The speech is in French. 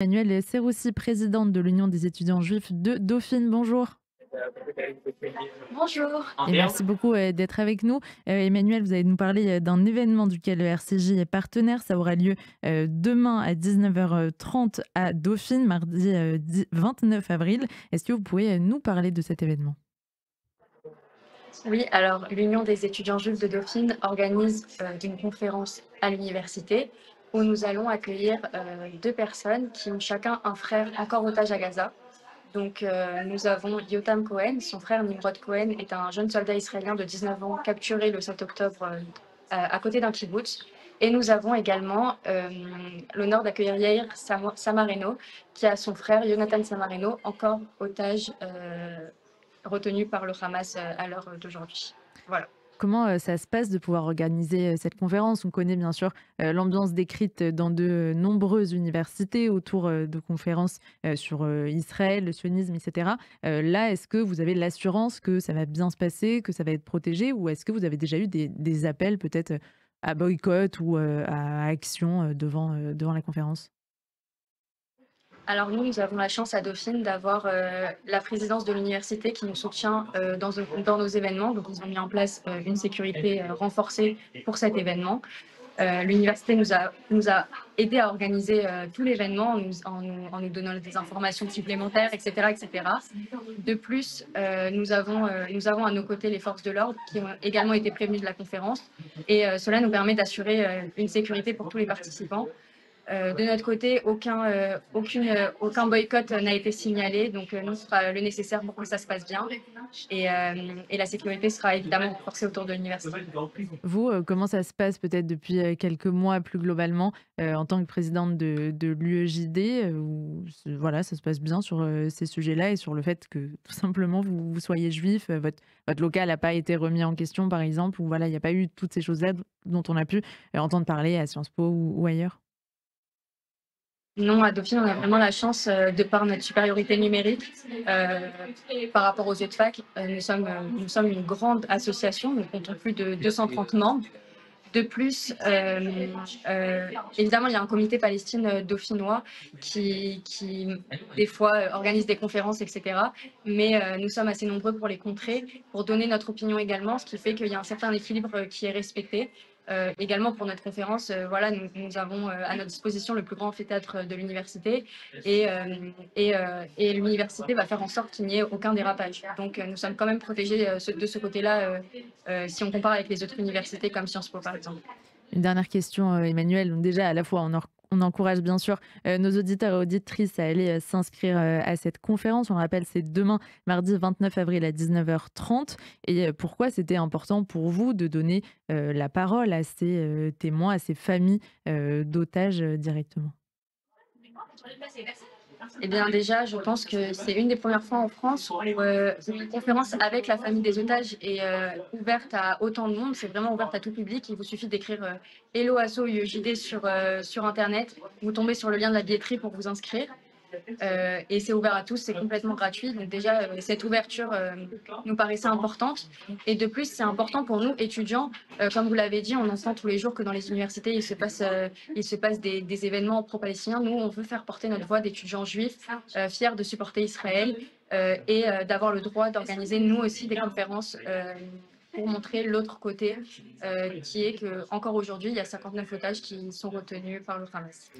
Emmanuelle Serroussi, présidente de l'Union des étudiants juifs de Dauphine. Bonjour Bonjour. et merci beaucoup d'être avec nous. Emmanuel, vous allez nous parler d'un événement duquel le RCJ est partenaire. Ça aura lieu demain à 19h30 à Dauphine, mardi 29 avril. Est-ce que vous pouvez nous parler de cet événement? Oui, alors l'Union des étudiants juifs de Dauphine organise une conférence à l'université où nous allons accueillir deux personnes qui ont chacun un frère encore otage à Gaza. Donc nous avons Yotam Cohen, son frère Nimrod Cohen est un jeune soldat israélien de 19 ans capturé le 7 octobre à côté d'un kibbutz. Et nous avons également l'honneur d'accueillir Yair Samareno, qui a son frère Jonathan Samareno, encore otage retenu par le Hamas à l'heure d'aujourd'hui. Voilà. Comment ça se passe de pouvoir organiser cette conférence? On connaît bien sûr l'ambiance décrite dans de nombreuses universités autour de conférences sur Israël, le sionisme, etc. Là, est-ce que vous avez l'assurance que ça va bien se passer, que ça va être protégé, ou est-ce que vous avez déjà eu des appels peut-être à boycott ou à action devant la conférence? Alors nous avons la chance à Dauphine d'avoir la présidence de l'université qui nous soutient dans nos événements. Donc ils ont mis en place une sécurité renforcée pour cet événement. L'université nous a aidé à organiser tout l'événement en nous donnant des informations supplémentaires, etc., etc. De plus, nous avons à nos côtés les forces de l'ordre qui ont également été prévenues de la conférence et cela nous permet d'assurer une sécurité pour tous les participants. De notre côté, aucun boycott n'a été signalé, donc nous, on fera le nécessaire pour que ça se passe bien et la sécurité sera évidemment renforcée autour de l'université. Vous, comment ça se passe peut-être depuis, quelques mois plus globalement, en tant que présidente de l'UEJD, où voilà, ça se passe bien sur, ces sujets-là et sur le fait que tout simplement vous soyez juif, votre local n'a pas été remis en question par exemple, ou voilà, il n'y a pas eu toutes ces choses-là dont on a pu, entendre parler à Sciences Po ou ailleurs? Non, à Dauphine, on a vraiment la chance, de par notre supériorité numérique, par rapport aux autres facs. Nous sommes une grande association, nous comptons plus de 230 membres. De plus, évidemment, il y a un comité Palestine dauphinois qui des fois, organise des conférences, etc. Mais nous sommes assez nombreux pour les contrer, pour donner notre opinion également, ce qui fait qu'il y a un certain équilibre qui est respecté. Également pour notre conférence, voilà, nous avons à notre disposition le plus grand amphithéâtre de l'université et l'université va faire en sorte qu'il n'y ait aucun dérapage. Donc nous sommes quand même protégés de ce côté-là, si on compare avec les autres universités comme Sciences Po, par exemple. Une dernière question, Emmanuel. Donc déjà, à la fois, on encourage bien sûr nos auditeurs et auditrices à aller s'inscrire à cette conférence. On le rappelle, c'est demain, mardi 29 avril à 19h30. Et pourquoi c'était important pour vous de donner la parole à ces témoins, à ces familles d'otages directement? Eh bien, déjà, je pense que c'est une des premières fois en France où une conférence avec la famille des otages est ouverte à autant de monde. C'est vraiment ouverte à tout public. Il vous suffit d'écrire Hello Asso UEJD sur Internet. Vous tombez sur le lien de la billetterie pour vous inscrire. Et c'est ouvert à tous, c'est complètement gratuit. Donc déjà, cette ouverture nous paraissait importante. Et de plus, c'est important pour nous, étudiants. Comme vous l'avez dit, on entend tous les jours que dans les universités, il se passe des événements pro-palestiniens. Nous, on veut faire porter notre voix d'étudiants juifs, fiers de supporter Israël et d'avoir le droit d'organiser, nous aussi, des conférences pour montrer l'autre côté, qui est que encore aujourd'hui, il y a 59 otages qui sont retenus par le Hamas.